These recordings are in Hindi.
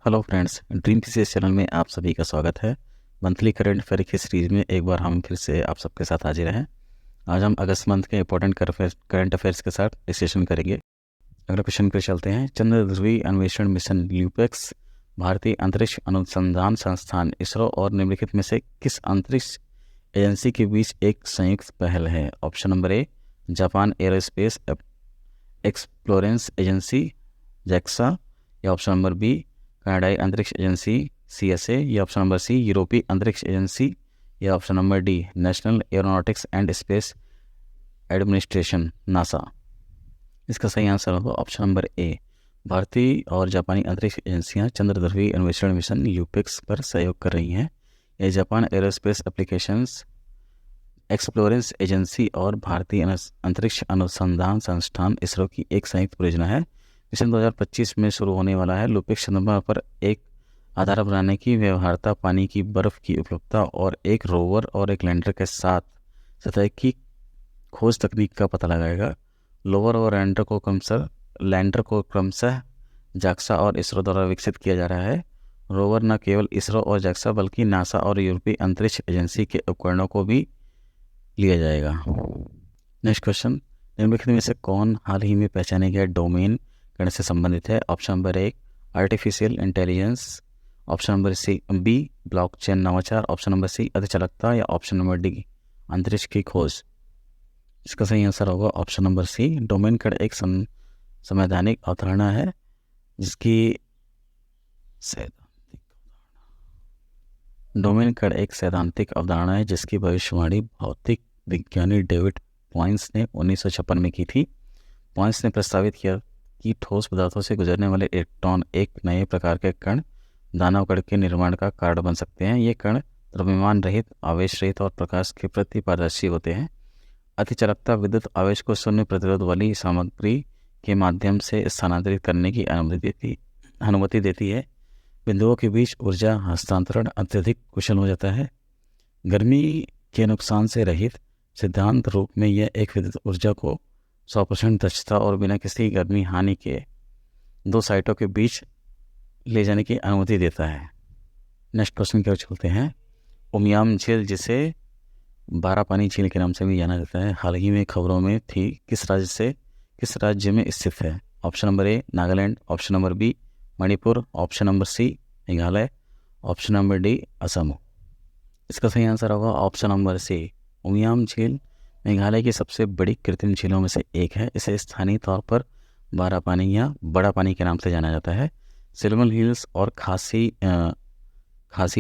Hello friends, dream PCS channel में आप सभी का स्वागत है। मंथली करंट अफेयर की सीरीज में एक बार हम फिर से आप सबके साथ हाजिर हैं। आज हम अगस्त मंथ के इंपॉर्टेंट करंट अफेयर्स के साथ डिस्कशन करेंगे। अगला क्वेश्चन पे चलते हैं। चंद्र ध्रुवी अन्वेषण मिशन ल्यूपेक्स भारतीय अंतरिक्ष अनुसंधान संस्थान इसरो और निम्नलिखित में से किस अंतरिक्ष एजेंसी के बीच एक संयुक्त पहल है? Option number A Japan aerospace exploration agency JAXA, या ऑप्शन नंबर बी कनाडाई अंतरिक्ष एजेंसी CSA, या ऑप्शन नंबर सी यूरोपीय अंतरिक्ष एजेंसी, या option number D national aeronautics and space administration NASA. इसका सही आंसर होगा ऑप्शन नंबर ए। भारतीय और जापानी अंतरिक्ष एजेंसियां चंद्र ध्रुवी अन्वेषण मिशन यूपेक्स पर सहयोग कर रही हैं। यह जापान एरोस्पेस एप्लीकेशंस एक्सप्लोरेंस एजेंसी और भारतीय अंतरिक्ष अनुसंधान संस्थान इसरो की एक संयुक्त परियोजना है। मिशन 2025 में शुरू होने वाला है। ल्यूपेक्स चंद्रमा पर एक आधार बनाने की व्यवहार्यता, पानी की बर्फ की उपलब्धता और एक रोवर और एक लैंडर के साथ सतह की खोज तकनीक का पता लगाएगा। रोवर और लैंडर को क्रमशः जैक्सा और इसरो द्वारा विकसित किया जा रहा है। रोवर न केवल इसरो और जैक्सा बल्कि नासा और यूरोपीय अंतरिक्ष एजेंसी के उपकरणों को भी लिया जाएगा। नेक्स्ट क्वेश्चन, निम्नलिखित में से कौन हाल ही में पहचाने गया डोमेन गणित से संबंधित है? Option number A artificial intelligence, option number C B blockchain नवाचार, ऑप्शन नंबर सी अधिचालकता, या ऑप्शन नंबर डी अंतरिक्ष की खोज। इसका सही आंसर होगा ऑप्शन नंबर सी। डोमेन कण एक संवैधानिक अवधारणा है जिसकी सैद्धांतिक अवधारणा है जिसकी भविष्यवाणी भौतिक विज्ञानी डेविड पॉइंस ने 1956 में की थी। पॉइंस ने प्रस्तावित किया कि ठोस पदार्थों से गुजरने वाले इलेक्ट्रॉन एक नए प्रकार के कण दानव कण के निर्माण का कारण बन सकते हैं। ये कण द्रव्यमान रहित, आवेश रहित और प्रकाश के प्रति पारदर्शी होते हैं। अतिचालकता विद्युत आवेश को शून्य प्रतिरोध वाली सामग्री के माध्यम से स्थानांतरित करने की अनुमति देती है। बिंदुओं के बीच ऊर्जा हस्तांतरण अत्यधिक कुशल हो जाता है। गर्मी के नुकसान से रहित सिद्धांत रूप में यह एक विद्युत ऊर्जा को 100% दक्षता और बिना किसी गर्मी हानि के दो साइटों के बीच ले जाने की अनुमति देता है। नेक्स्ट क्वेश्चन की ओर चलते हैं। उमियाम झील, जिसे 12 पानी झील के नाम से भी जाना जाता है, हाल ही में खबरों में थी, किस राज्य में स्थित है? Option number A Nagaland, option number B Manipur, option number C Meghalaya, option number D Assam. इसका सही आंसर होगा ऑप्शन नंबर सी। उमियाम झील मेघालय की सबसे बड़ी कृत्रिम झीलों में से एक है। इसे स्थानीय तौर पर 12 पानी या बड़ा पानी के नाम से जाना जाता है। सिल्वर हिल्स और खासी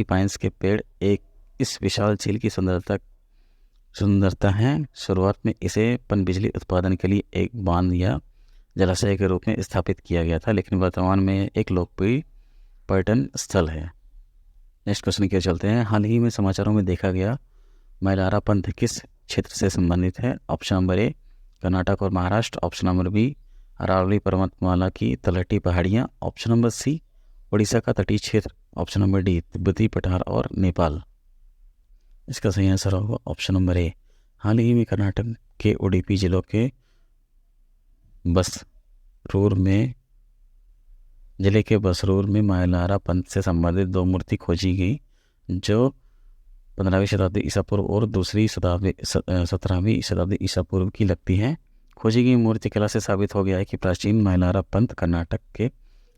पाइन्स के पेड़ इस विशाल झील की सुंदरता है। शुरुआत में इसे पनबिजली उत्पादन के लिए एक बांध या जलाशय के रूप में स्थापित किया गया था, लेकिन वर्तमान में एक लोकप्रिय पर्यटन स्थल है। नेक्स्ट क्वेश्चन की ओर चलते हैं। हाल ही में समाचारों में देखा गया मैलारा पंथ किस क्षेत्र से संबंधित है? ऑप्शन नंबर ए कर्नाटक और Maharashtra, option number B Aravalli पर्वतमाला की तलहटी पहाड़ियाँ, ऑप्शन नंबर सी उड़ीसा का तटीय क्षेत्र, ऑप्शन नंबर डी तिब्बती पठार और नेपाल। इसका सही आंसर होगा ऑप्शन नंबर ए। हाल ही में कर्नाटक के उडुपी जिलों के बसरूर में मैलारा पंथ से संबंधित 2 मूर्ति खोजी गई जो 15वीं शताब्दी ईसा पूर्व और 17वीं शताब्दी ईसा पूर्व की लगती हैं। खोजी गई मूर्ति कला से साबित हो गया है कि प्राचीन मैलारा पंथ कर्नाटक के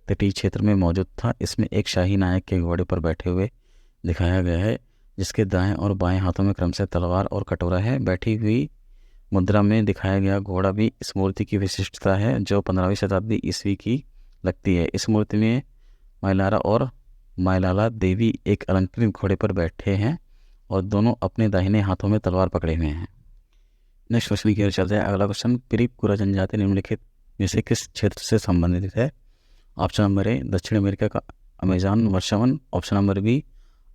तटीय क्षेत्र में मौजूद था। इसमें एक शाही नायक के घोड़े पर बैठे हुए दिखाया गया है जिसके दाएं और बाएं हाथों में क्रमशः तलवार और कटोरा है। बैठी हुई मुद्रा में दिखाया गया घोड़ा भी इस मूर्ति की विशिष्टता है जो 15वीं शताब्दी ईस्वी की लगती है। इस मूर्ति में मैलारा और मैलाला देवी एक अलंकृत घोड़े पर बैठे हैं और दोनों अपने दाहिने हाथों में तलवार पकड़े हुए हैं। नेक्स्ट क्वेश्चन की ओर चलते हैं। अगला क्वेश्चन, पिरिकुरा जनजाति निम्नलिखित में से किस क्षेत्र से संबंधित है? ऑप्शन नंबर ए दक्षिण अमेरिका का अमेज़न वर्षावन, ऑप्शन नंबर बी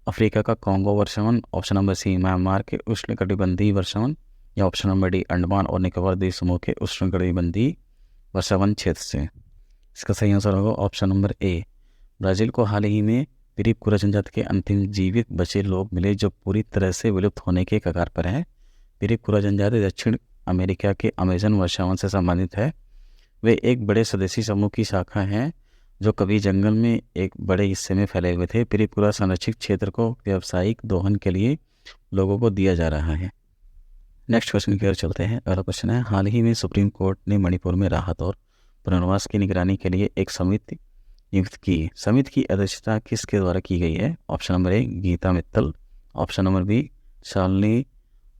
अफ्रीका का कॉन्गो वर्षावन, ऑप्शन नंबर सी म्यांमार के उष्णकटिबंधीय वर्षावन, या ऑप्शन नंबर डी अंडमान और निकोबार द्वीप समूह के उष्णकटिबंधीय वर्षावन क्षेत्र से। इसका सही आंसर होगा ऑप्शन नंबर ए। ब्राज़ील को हाल ही में पिरिकुरा जनजाति के अंतिम जीवित बचे लोग मिले जो पूरी तरह से विलुप्त होने के कगार पर हैं। पिरिकुरा जनजाति दक्षिण अमेरिका के अमेज़न वर्षावन से संबंधित है। वे एक बड़े स्वदेशी समूह की शाखा हैं जो कभी जंगल में एक बड़े हिस्से में फैले हुए थे, त्रिपुरा संरक्षित क्षेत्र को व्यावसायिक दोहन के लिए लोगों को दिया जा रहा है। नेक्स्ट क्वेश्चन की ओर चलते हैं। अगला क्वेश्चन है, हाल ही में सुप्रीम कोर्ट ने मणिपुर में राहत और पुनर्वास की निगरानी के लिए एक समिति नियुक्त की। समिति की अध्यक्षता किसके द्वारा की गई है? Option number A Geeta Mittal, option number B Shalini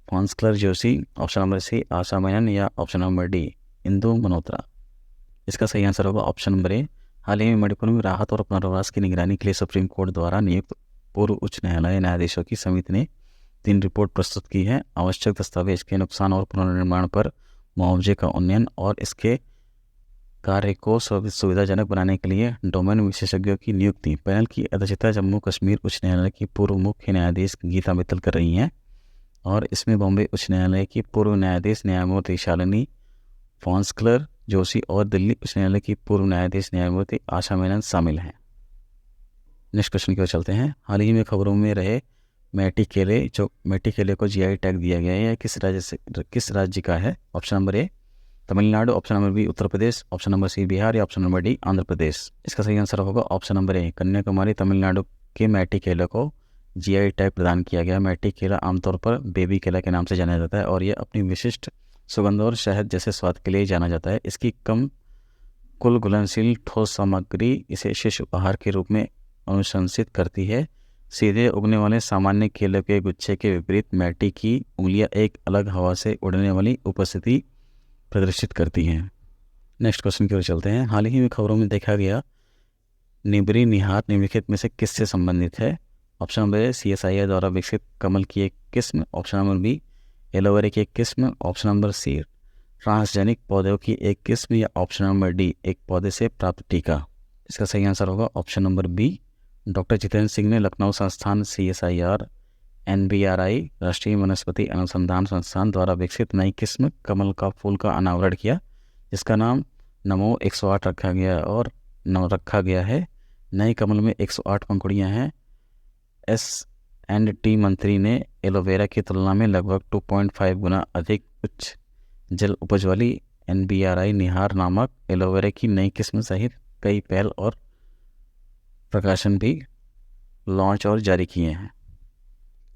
Fonsler Joshi, option number C Asha Menon या option number D Indu Malhotra. इसका सही आंसर होगा ऑप्शन नंबर ए। हाल ही में मणिपुर में राहत और पुनर्वास की निगरानी के लिए सुप्रीम कोर्ट द्वारा नियुक्त पूर्व उच्च न्यायालय न्यायाधीशों की समिति ने 3 रिपोर्ट प्रस्तुत की है। आवश्यक दस्तावेज के नुकसान और पुनर्निर्माण पर मुआवजे का उन्नयन और इसके कार्य को सुविधाजनक बनाने के लिए डोमेन विशेषज्ञों की नियुक्ति। पैनल की अध्यक्षता जम्मू कश्मीर उच्च न्यायालय की पूर्व मुख्य न्यायाधीश गीता मित्तल कर रही हैं और इसमें बॉम्बे उच्च न्यायालय की पूर्व न्यायाधीश न्यायमूर्ति शालिनी फॉन्सलर जोशी और दिल्ली उच्च न्यायालय की पूर्व न्यायाधीश न्यायमूर्ति आशा मेनन शामिल हैं। नेक्स्ट क्वेश्चन की ओर चलते हैं। हाल ही में खबरों में रहे मैटी केले को जीआई टैग दिया गया है, किस राज्य का है? Option number A Tamil Nadu, option number B Uttar Pradesh, option number C Bihar या option number D Andhra Pradesh. इसका सही आंसर होगा option number A Kanyakumari Tamil Nadu के मैटी केले को जीआई टैग प्रदान किया गया। मैटी केला आमतौर पर बेबी केला के नाम से जाना जाता है और यह अपनी विशिष्ट सुगंध और शहद जैसे स्वाद के लिए जाना जाता है। इसकी कम कुल घुलनशील ठोस सामग्री इसे शिशु आहार के रूप में अनुशंसित करती है। सीधे उगने वाले सामान्य केले के गुच्छे के विपरीत मैटी की उंगलियां एक अलग हवा से उड़ने वाली उपस्थिति प्रदर्शित करती हैं। नेक्स्ट क्वेश्चन की ओर चलते हैं। हाल ही में खबरों में देखा गया निबरी निहार निम्नलिखित में से किससे संबंधित है? ऑप्शन नंबर ए CSIR द्वारा विकसित कमल की एक किस्म, ऑप्शन नंबर बी एलोवेरा की एक किस्म, ऑप्शन नंबर सी ट्रांसजेनिक पौधों की एक किस्म या ऑप्शन नंबर डी एक पौधे से प्राप्त टीका। इसका सही आंसर होगा option number B. Doctor Jitendra Singh ने लखनऊ संस्थान CSIR NBRI राष्ट्रीय वनस्पति अनुसंधान संस्थान द्वारा विकसित नई किस्म कमल का फूल का अनावरण किया, जिसका नाम नमो 108 रखा गया है। नए कमल में 108 पंखुड़ियाँ हैं। S&T मंत्री ने एलोवेरा की तुलना में लगभग 2.5 गुना अधिक उच्च जल उपज वाली NBRI निहार नामक एलोवेरा की नई किस्म सहित कई पहल और प्रकाशन भी लॉन्च और जारी किए हैं।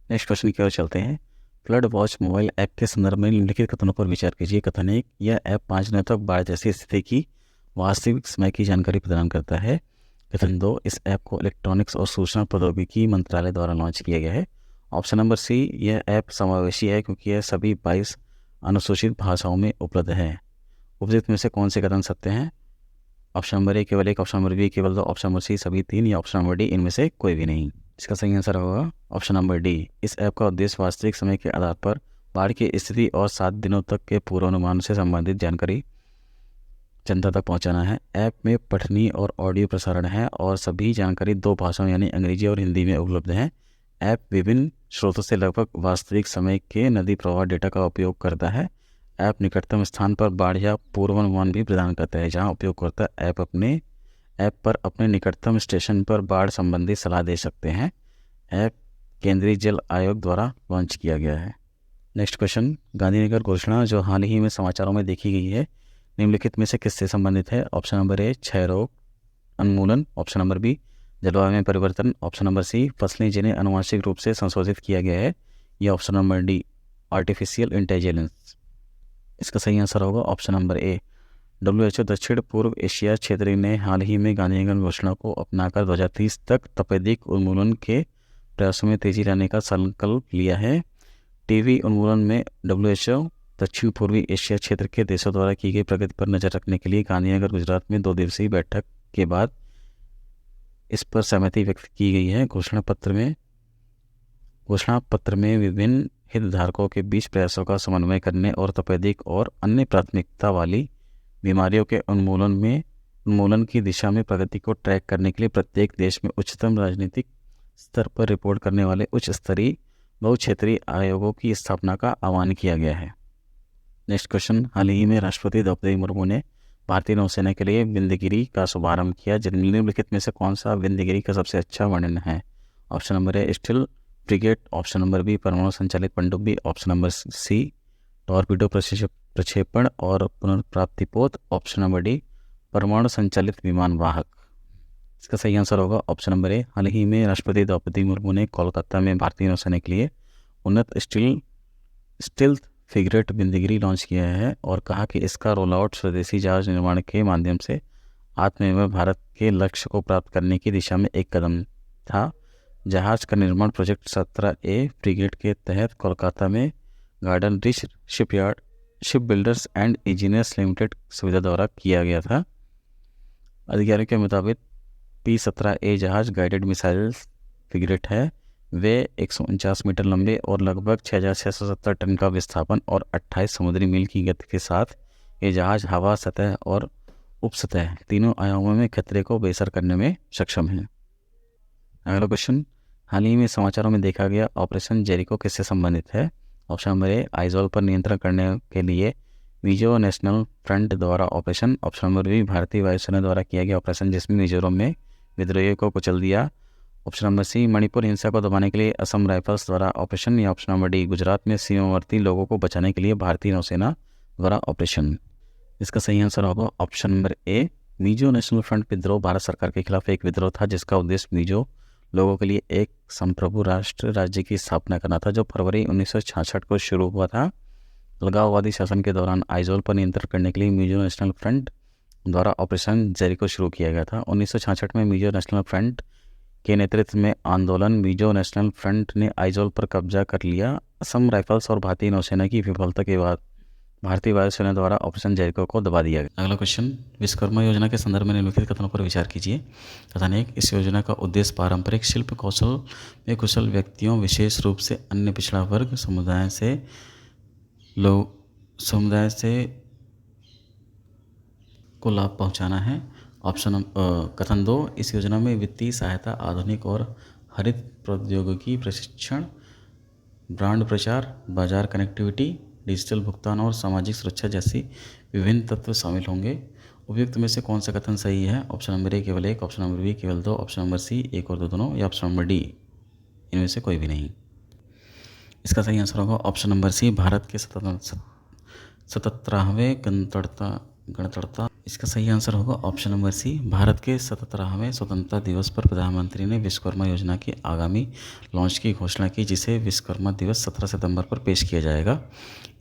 नेक्स्ट क्वेश्चन की ओर चलते हैं। फ्लड वॉच मोबाइल ऐप के संदर्भ में निम्नलिखित कथनों पर विचार कीजिए। कथन 1, यह ऐप 5 दिनों तक बाढ़ जैसी स्थिति की वास्तविक समय की जानकारी प्रदान करता है। कथन 2, इस ऐप को इलेक्ट्रॉनिक्स और सूचना प्रौद्योगिकी मंत्रालय द्वारा लॉन्च किया गया है। ऑप्शन नंबर सी, यह ऐप समावेशी है क्योंकि यह सभी 22 अनुसूचित भाषाओं में उपलब्ध है। उपयुक्त में से कौन से कथन सत्य हैं? ऑप्शन नंबर ए केवल 1, ऑप्शन नंबर बी केवल 2, ऑप्शन नंबर सी सभी 3 या ऑप्शन नंबर डी इनमें से कोई भी नहीं। इसका सही आंसर होगा ऑप्शन नंबर डी। इस ऐप का उद्देश्य वास्तविक समय के आधार पर बाढ़ की स्थिति और 7 दिनों तक के पूर्वानुमान से संबंधित जानकारी जनता तक पहुंचाना है। ऐप में पठनीय और ऑडियो प्रसारण है और सभी जानकारी 2 भाषाओं यानी अंग्रेजी और हिंदी में उपलब्ध है। ऐप विभिन्न स्रोतों से लगभग वास्तविक समय के नदी प्रवाह डेटा का उपयोग करता है। ऐप निकटतम स्थान पर बाढ़ या पूर्वानुमान भी प्रदान करता है, जहां उपयोगकर्ता ऐप पर अपने निकटतम स्टेशन पर बाढ़ संबंधी सलाह दे सकते हैं। ऐप केंद्रीय जल आयोग द्वारा लॉन्च किया गया है। नेक्स्ट क्वेश्चन, गांधीनगर घोषणा जो हाल ही में समाचारों में देखी गई है, निम्नलिखित में से किससे संबंधित है? ऑप्शन नंबर ए क्षय रोग उन्मूलन, ऑप्शन नंबर बी जलवायु में परिवर्तन, ऑप्शन नंबर सी फसलें जिन्हें आनुवांशिक रूप से संशोधित किया गया है, या option number D artificial intelligence. इसका सही आंसर होगा ऑप्शन नंबर ए। WHO दक्षिण पूर्व एशिया क्षेत्र ने हाल ही में गांधीनगर घोषणा को अपनाकर 2030 तक तपेदिक उन्मूलन के प्रयासों में तेजी लाने का संकल्प लिया है। टीबी उन्मूलन में WHO दक्षिण पूर्वी एशिया क्षेत्र के देशों द्वारा की गई प्रगति पर नजर रखने के लिए गांधीनगर गुजरात में 2 दिवसीय बैठक के बाद इस पर सहमति व्यक्त की गई है। घोषणा पत्र में विभिन्न हितधारकों के बीच प्रयासों का समन्वय करने और तपेदिक और अन्य प्राथमिकता वाली बीमारियों के उन्मूलन की दिशा में प्रगति को ट्रैक करने के लिए प्रत्येक देश में उच्चतम राजनीतिक स्तर पर रिपोर्ट करने वाले उच्च स्तरीय बहुक्षेत्रीय आयोगों की स्थापना का आह्वान किया गया है। नेक्स्ट क्वेश्चन, हाल ही में राष्ट्रपति द्रौपदी मुर्मू ने भारतीय नौसेना के लिए विंध्यगिरी का शुभारंभ किया। निम्नलिखित में से कौन सा विंध्यगिरी का सबसे अच्छा वर्णन है? Option number A steel frigate, option number B परमाणु संचालित पनडुब्बी, ऑप्शन नंबर सी टॉर्पीडो प्रक्षेपण और पुनर्प्राप्ति पोत, ऑप्शन नंबर डी परमाणु संचालित विमान वाहक। इसका सही आंसर होगा ऑप्शन नंबर ए। हाल ही में राष्ट्रपति द्रौपदी मुर्मू ने कोलकाता में भारतीय नौसेना के लिए उन्नत स्टील्थ फ्रिगेट बिंदगिरी लॉन्च किया है और कहा कि इसका रोल आउट स्वदेशी जहाज निर्माण के माध्यम से आत्मनिर्भर भारत के लक्ष्य को प्राप्त करने की दिशा में एक कदम था। जहाज का निर्माण प्रोजेक्ट 17A फ्रिगेट के तहत कोलकाता में garden rich ship builders and engineers limited सुविधा द्वारा किया गया था। अधिकारियों के मुताबिक P-17A जहाज गाइडेड मिसाइल फ्रिगेट है। वे 149 मीटर लंबे और लगभग 6,670 टन का विस्थापन और 28 समुद्री मील की गति के साथ ये जहाज हवा, सतह और उपसतह तीनों आयामों में खतरे को बेअसर करने में सक्षम है। अगला क्वेश्चन, हाल ही में समाचारों में देखा गया ऑपरेशन जेरिको किससे संबंधित है? ऑप्शन नंबर ए, आइजोल पर नियंत्रण करने के लिए मिजो नेशनल फ्रंट द्वारा ऑपरेशन। ऑप्शन नंबर बी, भारतीय वायुसेना द्वारा किया गया ऑपरेशन जिसमें मिजोरम में विद्रोहियों को कुचल दिया। ऑप्शन नंबर सी, मणिपुर हिंसा को दबाने के लिए असम राइफल्स द्वारा ऑपरेशन। या ऑप्शन नंबर डी, गुजरात में सीमावर्ती लोगों को बचाने के लिए भारतीय नौसेना द्वारा ऑपरेशन। इसका सही आंसर होगा ऑप्शन नंबर ए, मिजो नेशनल फ्रंट विद्रोह भारत सरकार के खिलाफ एक विद्रोह था जिसका उद्देश्य मिजो लोगों के लिए एक संप्रभु राज्य की स्थापना करना था, जो फरवरी 1966 को शुरू हुआ था। अलगाववादी शासन के दौरान आइजोल पर नियंत्रण करने के लिए मिजो नेशनल फ्रंट द्वारा ऑपरेशन जेरिको शुरू किया गया था। 1966 में मिजो नेशनल फ्रंट के नेतृत्व में आंदोलन मिजो नेशनल फ्रंट ने आइजोल पर कब्जा कर लिया। असम राइफल्स और भारतीय नौसेना की विफलता के बाद भारतीय वायुसेना द्वारा ऑपरेशन जेरिको को दबा दिया गया। अगला क्वेश्चन, विश्वकर्मा योजना के संदर्भ में निम्नलिखित कथनों पर विचार कीजिए। कथन 1, इस योजना का उद्देश्य पारंपरिक शिल्प कौशल में कुशल व्यक्तियों, विशेष रूप से अन्य पिछड़ा वर्ग समुदाय से को लाभ पहुंचाना है। कथन 2, इस योजना में वित्तीय सहायता, आधुनिक और हरित प्रौद्योगिकी प्रशिक्षण, ब्रांड प्रचार, बाजार कनेक्टिविटी, डिजिटल भुगतान और सामाजिक सुरक्षा जैसी विभिन्न तत्व शामिल होंगे। उपयुक्त में से कौन सा कथन सही है? ऑप्शन नंबर ए केवल एक, ऑप्शन नंबर बी केवल दो, ऑप्शन नंबर सी एक और दो दोनों, या ऑप्शन नंबर डी इनमें से कोई भी नहीं। इसका सही आंसर होगा ऑप्शन नंबर सी, भारत के 77वें गणतंत्रता। इसका सही आंसर होगा ऑप्शन नंबर सी, भारत के 77वें स्वतंत्रता दिवस पर प्रधानमंत्री ने विश्वकर्मा योजना के आगामी लॉन्च की घोषणा की, जिसे विश्वकर्मा दिवस 17 सितंबर पर पेश किया जाएगा।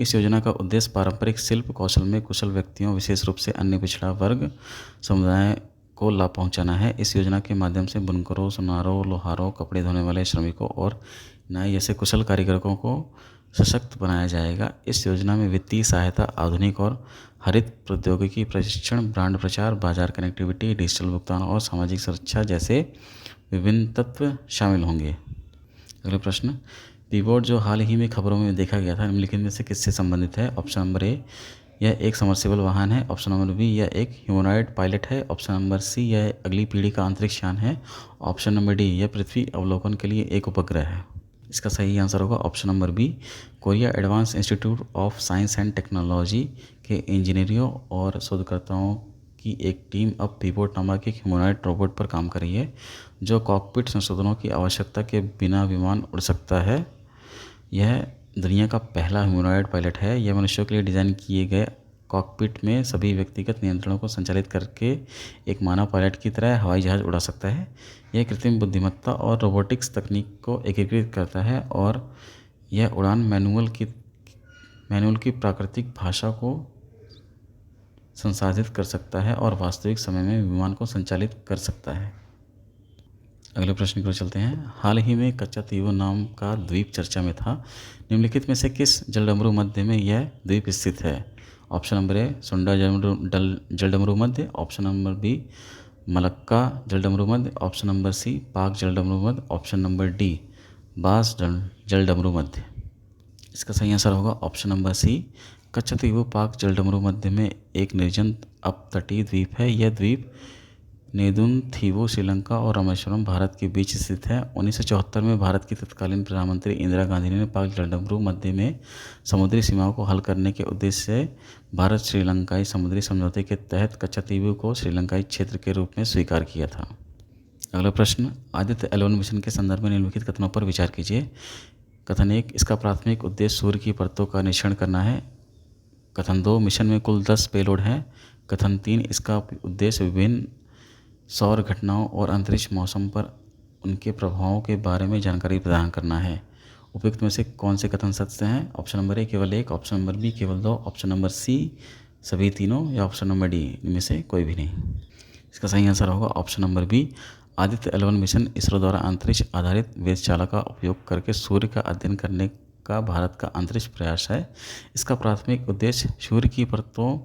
इस योजना का उद्देश्य पारंपरिक शिल्प कौशल में कुशल व्यक्तियों, विशेष रूप से अन्य पिछड़ा वर्ग समुदाय को लाभ पहुंचाना है। इस योजना के माध्यम से बुनकरों, सुनारों, लोहारों, कपड़े धोने वाले श्रमिकों और नाई जैसे कुशल कारीगरों को सशक्त बनाया जाएगा। इस योजना में वित्तीय सहायता, आधुनिक और हरित प्रौद्योगिकी प्रशिक्षण, ब्रांड प्रचार, बाजार कनेक्टिविटी, डिजिटल भुगतान और सामाजिक सुरक्षा जैसे विभिन्न तत्व शामिल होंगे। अगला प्रश्न, पीबोट जो हाल ही में खबरों में देखा गया था निम्नलिखित में से किससे संबंधित है? ऑप्शन नंबर ए, यह एक समर्सिबल वाहन है। ऑप्शन नंबर बी, यह एक ह्यूमनॉइड पायलट है। ऑप्शन नंबर सी, यह अगली पीढ़ी का अंतरिक्ष यान है। ऑप्शन नंबर डी, यह पृथ्वी अवलोकन के लिए एक उपग्रह है। इसका सही आंसर होगा option number B, Korea advance institute of science and technology के इंजीनियरों और शोधकर्ताओं की एक टीम अब पीबोट नामक एक ह्यूमनॉइड रोबोट पर काम कर रही है, जो कॉकपिट संशोधनों की आवश्यकता के बिना विमान उड़ सकता है। यह दुनिया का पहला ह्यूमनॉइड पायलट है। यह मनुष्यों के लिए डिज़ाइन किए गए कॉकपिट में सभी व्यक्तिगत नियंत्रणों को संचालित करके एक मानव पायलट की तरह हवाई जहाज़ उड़ा सकता है। यह कृत्रिम बुद्धिमत्ता और रोबोटिक्स तकनीक को एकीकृत करता है और यह उड़ान मैनुअल की प्राकृतिक भाषा को संसाधित कर सकता है और वास्तविक समय में विमान को संचालित कर सकता है। अगले प्रश्न की ओर चलते हैं। हाल ही में कच्चातीवू नाम का द्वीप चर्चा में था। निम्नलिखित में से किस जलडमरू मध्य में यह द्वीप स्थित है? ऑप्शन नंबर ए, सुंडा जलडमरू मध्य। ऑप्शन नंबर बी, मलक्का जलडमरू मध्य। ऑप्शन नंबर सी, पाक जलडमरू मध्य। ऑप्शन नंबर डी, बास जलडमरू मध्य। इसका सही आंसर होगा ऑप्शन नंबर सी, कच्चातीवू पाक जलडमरू मध्य में एक निर्जन अपतटीय द्वीप है। यह द्वीप नेदुनथीवू श्रीलंका और रामेश्वरम भारत के बीच स्थित है। 1974 में भारत की तत्कालीन प्रधानमंत्री इंदिरा गांधी ने पाक जलडमरू मध्य में समुद्री सीमाओं को हल करने के उद्देश्य से भारत श्रीलंकाई समुद्री समझौते के तहत कच्चातीवू को श्रीलंकाई क्षेत्र के रूप में स्वीकार किया था। अगला प्रश्न, आदित्य L1 मिशन के संदर्भ में निम्नलिखित कथनों पर विचार कीजिए। कथन 1, इसका प्राथमिक उद्देश्य सूर्य की परतों का निरीक्षण करना है। कथन 2, मिशन में कुल 10 पेलोड हैं। कथन 3, इसका उद्देश्य विभिन्न सौर घटनाओं और अंतरिक्ष मौसम पर उनके प्रभावों के बारे में जानकारी प्रदान करना है। उपयुक्त में से कौन से कथन सत्य हैं? ऑप्शन नंबर ए केवल एक, ऑप्शन नंबर बी केवल दो, ऑप्शन नंबर सी सभी तीनों, या ऑप्शन नंबर डी इनमें से कोई भी नहीं। इसका सही आंसर होगा option number B. Aditya L1 mission ISRO द्वारा अंतरिक्ष आधारित वेधशाला का उपयोग करके सूर्य का अध्ययन करने का भारत का अंतरिक्ष प्रयास है। इसका प्राथमिक उद्देश्य सूर्य की परतों,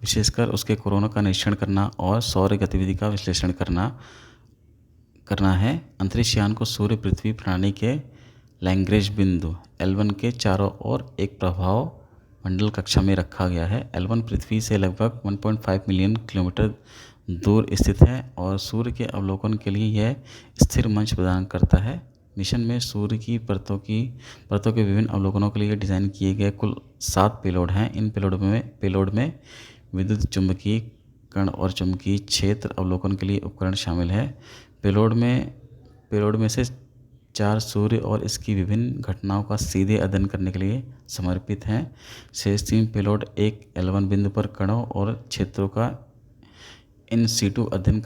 विशेषकर उसके कोरोना का निरीक्षण करना और सौर गतिविधि का विश्लेषण करना है। अंतरिक्ष यान को सूर्य पृथ्वी प्रणाली के लैग्रेंज बिंदु L1 के चारों ओर एक प्रभाव मंडल कक्षा में रखा गया है। L1 पृथ्वी से लगभग 1.5 मिलियन किलोमीटर दूर स्थित है और सूर्य के अवलोकन के लिए यह स्थिर मंच प्रदान करता है। मिशन में सूर्य की परतों के विभिन्न अवलोकनों के लिए डिज़ाइन किए गए कुल 7 पेलोड हैं। इन पेलोड में विद्युत चुंबकीय कण और चुंबकीय क्षेत्र अवलोकन के लिए उपकरण शामिल है। पेलोड में से 4 सूर्य और इसकी विभिन्न घटनाओं का सीधे अध्ययन करने के लिए समर्पित हैं। शेष 3 पेलोड एक L1 बिंदु पर कणों और क्षेत्रों का इन सीटू अध्ययन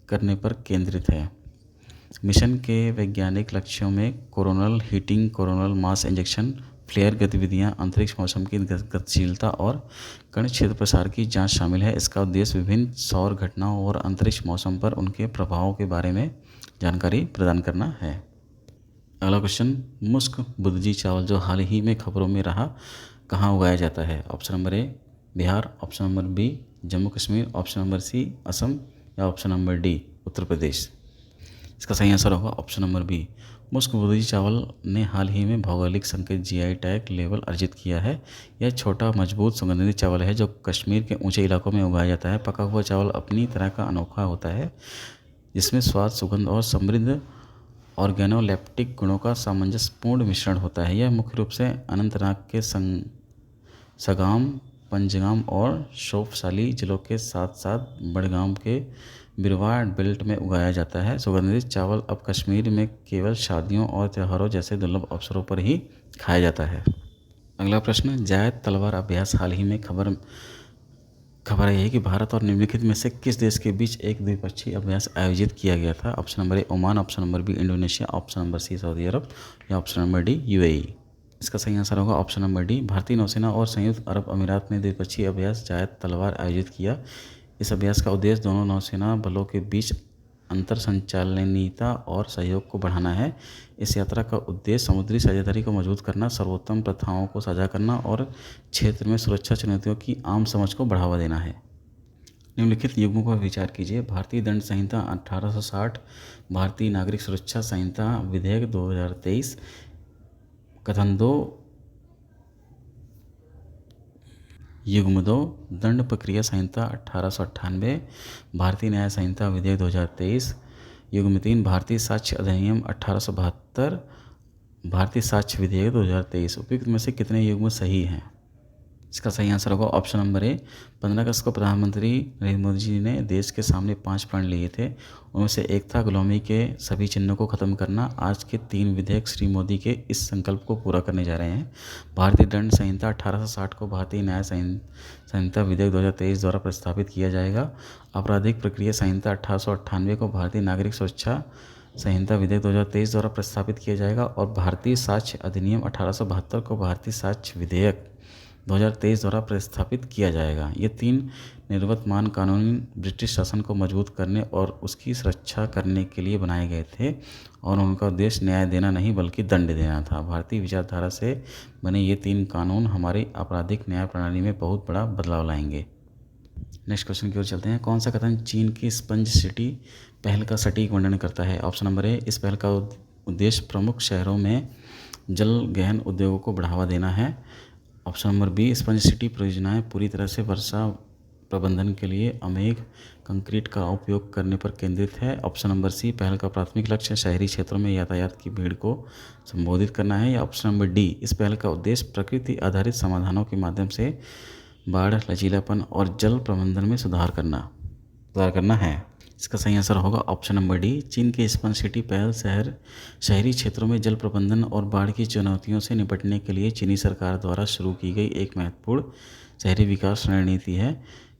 करने पर केंद्रित है। मिशन के वैज्ञानिक लक्ष्यों में coronal heating, coronal mass injection, flare गतिविधियां, अंतरिक्ष मौसम की गतिशीलता और कण क्षेत्र प्रसार की जांच शामिल है। इसका उद्देश्य विभिन्न सौर घटनाओं और अंतरिक्ष मौसम पर उनके प्रभावों के बारे में जानकारी प्रदान करना है। अगला क्वेश्चन, मुश्क बुदजी चावल जो हाल ही में खबरों में रहा, कहाँ उगाया जाता है? Option number A Bihar, option number B Jammu Kashmir, option number C Assam, या option number D Uttar Pradesh. इसका सही आंसर होगा ऑप्शन नंबर बी। मुश्क बुदजी चावल ने हाल ही में भौगोलिक संकेत GI टैग लेवल अर्जित किया है। यह छोटा, मजबूत, सुगंधित चावल है जो कश्मीर के ऊंचे इलाकों में उगाया जाता है। पका हुआ चावल अपनी तरह का अनोखा होता है, जिसमें स्वाद, सुगंध और समृद्ध ऑर्गेनोलेप्टिक गुणों का सामंजस्यपूर्ण मिश्रण होता है। यह मुख्य रूप से अनंतनाग के सगाम, पंजगाम और शोफशाली जिलों के साथ साथ बडगाम के बिरवा बेल्ट में उगाया जाता है। सुगंधित चावल अब कश्मीर में केवल शादियों और त्योहारों जैसे दुर्लभ अवसरों पर ही खाया जाता है। अगला प्रश्न, जायद तलवार अभ्यास हाल ही में खबर आई है कि भारत और निम्नलिखित में से किस देश के बीच एक द्विपक्षीय अभ्यास आयोजित किया गया था? Option number A Oman, option number B Indonesia, option number C Saudi Arab, या ऑप्शन नंबर डी UAE। इसका सही आंसर होगा ऑप्शन नंबर डी। भारतीय नौसेना और संयुक्त अरब अमीरात ने द्विपक्षीय अभ्यास जायद तलवार आयोजित किया। इस अभ्यास का उद्देश्य दोनों नौसेना बलों के बीच अंतर संचालनीयता और सहयोग को बढ़ाना है। इस यात्रा का उद्देश्य समुद्री साझेदारी को मजबूत करना, सर्वोत्तम प्रथाओं को साझा करना और क्षेत्र में सुरक्षा चुनौतियों की आम समझ को बढ़ावा देना है। निम्नलिखित युग्मों पर विचार कीजिए। भारतीय दंड संहिता 1860, भारतीय नागरिक सुरक्षा संहिता विधेयक 2023, कथन 2 युग्म 2, दंड प्रक्रिया संहिता 1898, भारतीय न्याय संहिता विधेयक 2023, युग्म 3 भारतीय साक्ष्य अधिनियम 1872, भारतीय साक्ष्य विधेयक 2023। उपयुक्त में से कितने युग्म सही हैं? इसका सही आंसर होगा ऑप्शन नंबर ए। 15 अगस्त को प्रधानमंत्री नरेंद्र मोदी जी ने देश के सामने 5 प्रण लिए थे। उनमें से एक था गुलामी के सभी चिन्हों को ख़त्म करना। आज के 3 विधेयक श्री मोदी के इस संकल्प को पूरा करने जा रहे हैं। भारतीय दंड संहिता 1860 को भारतीय न्याय संहिता विधेयक 2023 द्वारा प्रस्तावित किया जाएगा। आपराधिक प्रक्रिया संहिता 1898 को भारतीय नागरिक सुरक्षा संहिता विधेयक 2023 द्वारा प्रस्तावित किया जाएगा और भारतीय साक्ष्य अधिनियम 1872 को भारतीय साक्ष्य विधेयक 2023 द्वारा प्रस्तावित किया जाएगा। ये 3 निर्वतमान कानून ब्रिटिश शासन को मजबूत करने और उसकी सुरक्षा करने के लिए बनाए गए थे और उनका उद्देश्य न्याय देना नहीं बल्कि दंड देना था। भारतीय विचारधारा से बने ये 3 कानून हमारी आपराधिक न्याय प्रणाली में बहुत बड़ा बदलाव लाएंगे। नेक्स्ट क्वेश्चन की ओर चलते हैं। कौन सा कथन चीन की स्पंज सिटी पहल का सटीक वर्णन करता है? ऑप्शन नंबर ए, इस पहल का उद्देश्य प्रमुख शहरों में जल गहन उद्योगों को बढ़ावा देना है। Option number B, sponge city परियोजनाएं पूरी तरह से वर्षा प्रबंधन के लिए अमेघ कंक्रीट का उपयोग करने पर केंद्रित है। ऑप्शन नंबर सी, पहल का प्राथमिक लक्ष्य शहरी क्षेत्रों में यातायात की भीड़ को संबोधित करना है। या ऑप्शन नंबर डी, इस पहल का उद्देश्य प्रकृति आधारित समाधानों के माध्यम से बाढ़, लचीलापन और जल प्रबंधन में सुधार करना है। इसका सही आंसर होगा ऑप्शन नंबर डी। चीन की स्पंज सिटी पहल शहरी क्षेत्रों में जल प्रबंधन और बाढ़ की चुनौतियों से निपटने के लिए चीनी सरकार द्वारा शुरू की गई एक महत्वपूर्ण शहरी विकास रणनीति है।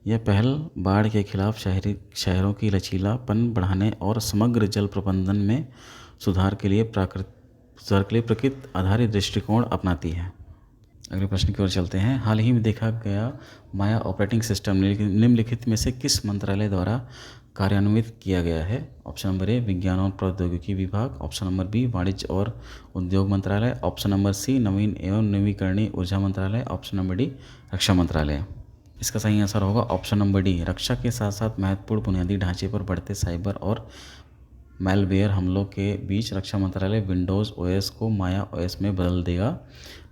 यह पहल बाढ़ के खिलाफ शहरों की लचीलापन बढ़ाने और समग्र जल प्रबंधन में सुधार के लिए प्रकृति आधारित दृष्टिकोण अपनाती है। अगले प्रश्न की ओर चलते हैं। हाल ही में देखा गया माया ऑपरेटिंग सिस्टम निम्नलिखित में से किस मंत्रालय द्वारा कार्यान्वित किया गया है? ऑप्शन नंबर ए विज्ञान और प्रौद्योगिकी विभाग, ऑप्शन नंबर बी वाणिज्य और उद्योग मंत्रालय, ऑप्शन नंबर सी नवीन एवं नवीकरणीय ऊर्जा मंत्रालय, ऑप्शन नंबर डी रक्षा मंत्रालय। इसका सही आंसर होगा ऑप्शन नंबर डी। रक्षा के साथ साथ महत्वपूर्ण बुनियादी ढांचे पर बढ़ते साइबर और मैलवेयर हमलों के बीच रक्षा मंत्रालय विंडोज़ ओएस को माया ओएस में बदल देगा।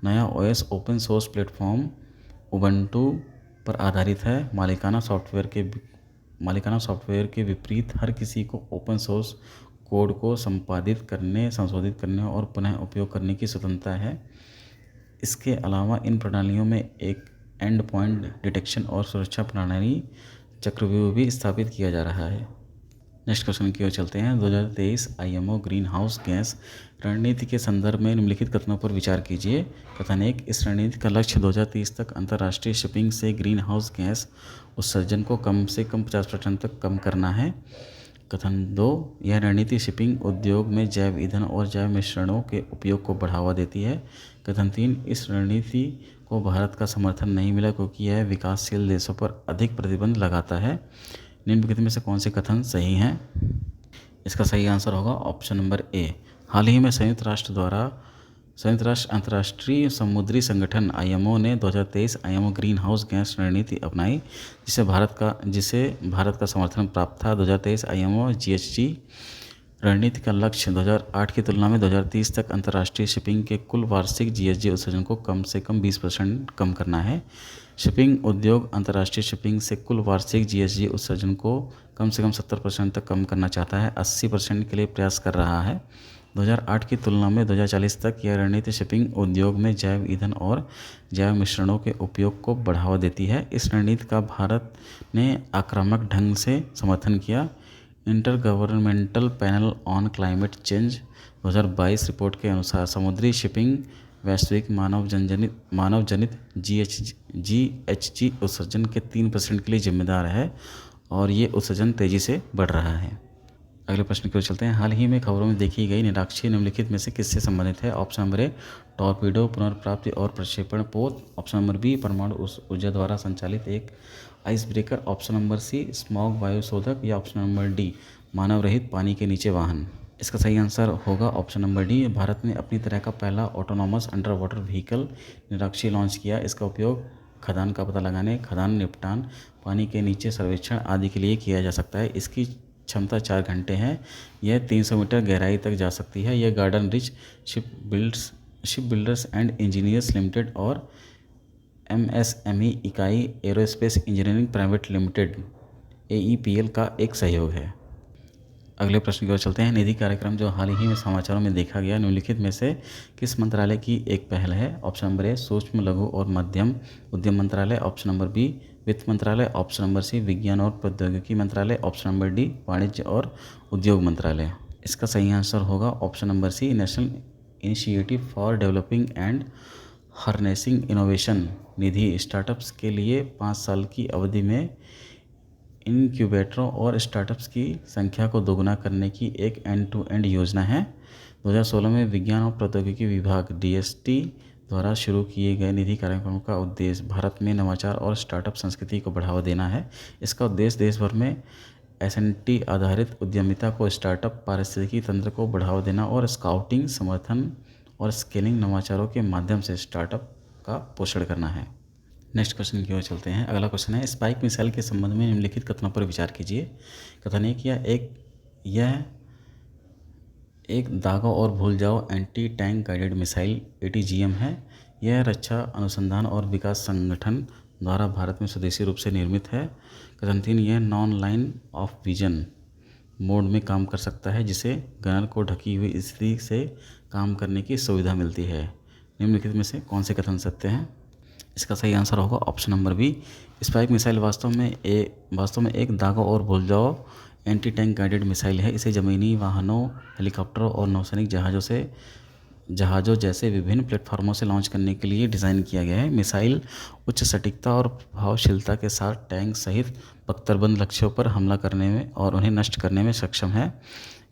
नया OS open source platform Ubuntu पर आधारित है। मालिकाना सॉफ्टवेयर के विपरीत हर किसी को ओपन सोर्स कोड को संशोधित करने और पुनः उपयोग करने की स्वतंत्रता है। इसके अलावा इन प्रणालियों में एक एंड पॉइंट डिटेक्शन और सुरक्षा प्रणाली चक्रव्यूह भी स्थापित किया जा रहा है। नेक्स्ट क्वेश्चन की ओर चलते हैं। 2023 आईएमओ ग्रीन हाउस गैस रणनीति के संदर्भ में निम्नलिखित कथनों पर विचार कीजिए। कथन 1, इस रणनीति का लक्ष्य 2030 तक अंतर्राष्ट्रीय शिपिंग से ग्रीन हाउस गैस उत्सर्जन को कम से कम 50% तक कम करना है। कथन 2, यह रणनीति शिपिंग उद्योग में जैव ईंधन और जैव मिश्रणों के उपयोग को बढ़ावा देती है। कथन 3, इस रणनीति को भारत का समर्थन नहीं मिला क्योंकि यह विकासशील देशों पर अधिक प्रतिबंध लगाता है। निम्नलिखित में से कौन से कथन सही हैं? इसका सही आंसर होगा ऑप्शन नंबर ए। हाल ही में संयुक्त राष्ट्र अंतर्राष्ट्रीय समुद्री संगठन आईएमओ ने 2023 आईएमओ ग्रीन हाउस गैस रणनीति अपनाई जिसे भारत का समर्थन प्राप्त था। 2023 आईएमओ जीएचजी रणनीति का लक्ष्य 2008 की तुलना में 2030 तक अंतर्राष्ट्रीय शिपिंग के कुल वार्षिक जीएचजी उत्सर्जन को कम से कम 20% कम करना है। शिपिंग उद्योग अंतर्राष्ट्रीय शिपिंग से कुल वार्षिक जीएचजी उत्सर्जन को कम से कम 70% तक कम करना चाहता है, 80% के लिए प्रयास कर रहा है। 2008 की तुलना में 2040 तक यह रणनीति शिपिंग उद्योग में जैव ईंधन और जैव मिश्रणों के उपयोग को बढ़ावा देती है। इस रणनीति का भारत ने आक्रामक ढंग से समर्थन किया। Inter governmental panel on climate change 2022 report के अनुसार समुद्री शिपिंग वैश्विक मानव जनित जीएचजी उत्सर्जन के 3% के लिए जिम्मेदार है और ये उत्सर्जन तेज़ी से बढ़ रहा है। अगले प्रश्न की ओर चलते हैं। हाल ही में खबरों में देखी गई निराक्षीय निम्नलिखित में से किससे संबंधित है? ऑप्शन नंबर ए टॉर्पीडो पुनर्प्राप्ति और प्रक्षेपण पोत, ऑप्शन नंबर बी परमाणु ऊर्जा द्वारा संचालित एक ice breaker, option number C smog वायु शोधक या ऑप्शन नंबर डी मानव रहित पानी के नीचे वाहन। इसका सही आंसर होगा ऑप्शन नंबर डी। भारत ने अपनी तरह का पहला autonomous under water vehicle Niraakshi launch किया। इसका उपयोग खदान का पता लगाने, खदान निपटान, पानी के नीचे सर्वेक्षण आदि के लिए किया जा सकता है। इसकी क्षमता 4 घंटे है। यह 300 मीटर गहराई तक जा सकती है। यह garden rich ship builders and engineers limited और एमएसएमई इकाई aerospace engineering private limited AEPL का एक सहयोग है। अगले प्रश्न की ओर चलते हैं। निधि कार्यक्रम जो हाल ही में समाचारों में देखा गया निम्नलिखित में से किस मंत्रालय की एक पहल है? ऑप्शन नंबर ए सूक्ष्म लघु और मध्यम उद्यम मंत्रालय, ऑप्शन नंबर बी वित्त मंत्रालय, ऑप्शन नंबर सी विज्ञान और प्रौद्योगिकी मंत्रालय, ऑप्शन नंबर डी वाणिज्य और उद्योग मंत्रालय। इसका सही आंसर होगा option number C national initiative for developing and harnessing innovation NIDHI startups के लिए 5 साल की अवधि में इनक्यूबेटरों और स्टार्टअप्स की संख्या को दोगुना करने की एक एंड टू एंड योजना है। 2016 में विज्ञान और प्रौद्योगिकी विभाग DST द्वारा शुरू किए गए निधि कार्यक्रम का उद्देश्य भारत में नवाचार और स्टार्टअप संस्कृति को बढ़ावा देना है। इसका उद्देश्य देश भर में S&T आधारित उद्यमिता को स्टार्टअप पारिस्थितिकी तंत्र को बढ़ावा देना और स्काउटिंग समर्थन और स्केलिंग नवाचारों के माध्यम से स्टार्टअप का पोषण करना है। नेक्स्ट क्वेश्चन की ओर चलते हैं। अगला क्वेश्चन है स्पाइक मिसाइल के संबंध में निम्नलिखित कथनों पर विचार कीजिए। कथन यह एक दागो और भूल जाओ anti tank guided missile ATGM है। यह रक्षा अनुसंधान और विकास संगठन द्वारा भारत में स्वदेशी रूप से निर्मित है। कथन 3, यह non line of vision mode में काम कर सकता है जिसे गनर को ढकी हुई स्थिति से काम करने की सुविधा मिलती है। निम्नलिखित में से कौन से कथन सत्य हैं? इसका सही आंसर होगा option number B. Spike missile वास्तव में एक दागो और भूल जाओ एंटी टैंक गाइडेड मिसाइल है। इसे ज़मीनी वाहनों, हेलीकॉप्टरों और नौसैनिक जहाज़ों से जहाज़ों जैसे विभिन्न प्लेटफॉर्मों से लॉन्च करने के लिए डिज़ाइन किया गया है। मिसाइल उच्च सटीकता और प्रभावशीलता के साथ टैंक सहित बख्तरबंद लक्ष्यों पर हमला करने में और उन्हें नष्ट करने में सक्षम है।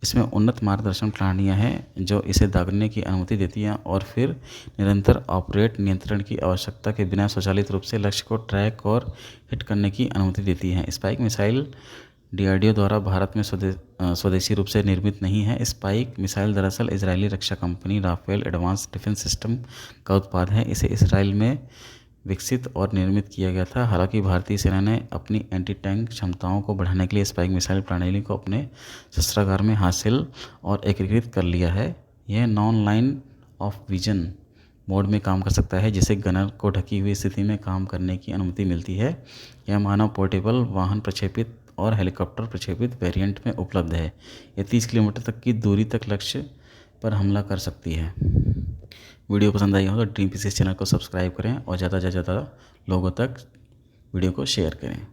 इसमें उन्नत मार्गदर्शन प्रणालियाँ हैं जो इसे दागने की अनुमति देती हैं और फिर निरंतर ऑपरेट नियंत्रण की आवश्यकता के बिना स्वचालित रूप से लक्ष्य को ट्रैक और हिट करने की अनुमति देती हैं। स्पाइक मिसाइल डीआरडीओ द्वारा भारत में स्वदेशी रूप से निर्मित नहीं है। स्पाइक मिसाइल दरअसल इजरायली रक्षा company Rafael advance defence system का उत्पाद है। इसे इसराइल में विकसित और निर्मित किया गया था। हालांकि भारतीय सेना ने अपनी एंटी टैंक क्षमताओं को बढ़ाने के लिए स्पाइक मिसाइल प्रणाली को अपने शस्त्रागार में हासिल और एकीकृत कर लिया है। यह non line of vision mode में काम कर सकता है, जिसे गनर को ढकी हुई स्थिति में काम करने की अनुमति मिलती है। यह मानव पोर्टेबल वाहन प्रक्षेपित और हेलीकॉप्टर प्रक्षेपित वेरिएंट में उपलब्ध है। यह 30 किलोमीटर तक की दूरी तक लक्ष्य पर हमला कर सकती है। वीडियो पसंद आई हो तो ड्रीम पीसीएस चैनल को सब्सक्राइब करें और ज़्यादा से ज़्यादा लोगों तक वीडियो को शेयर करें।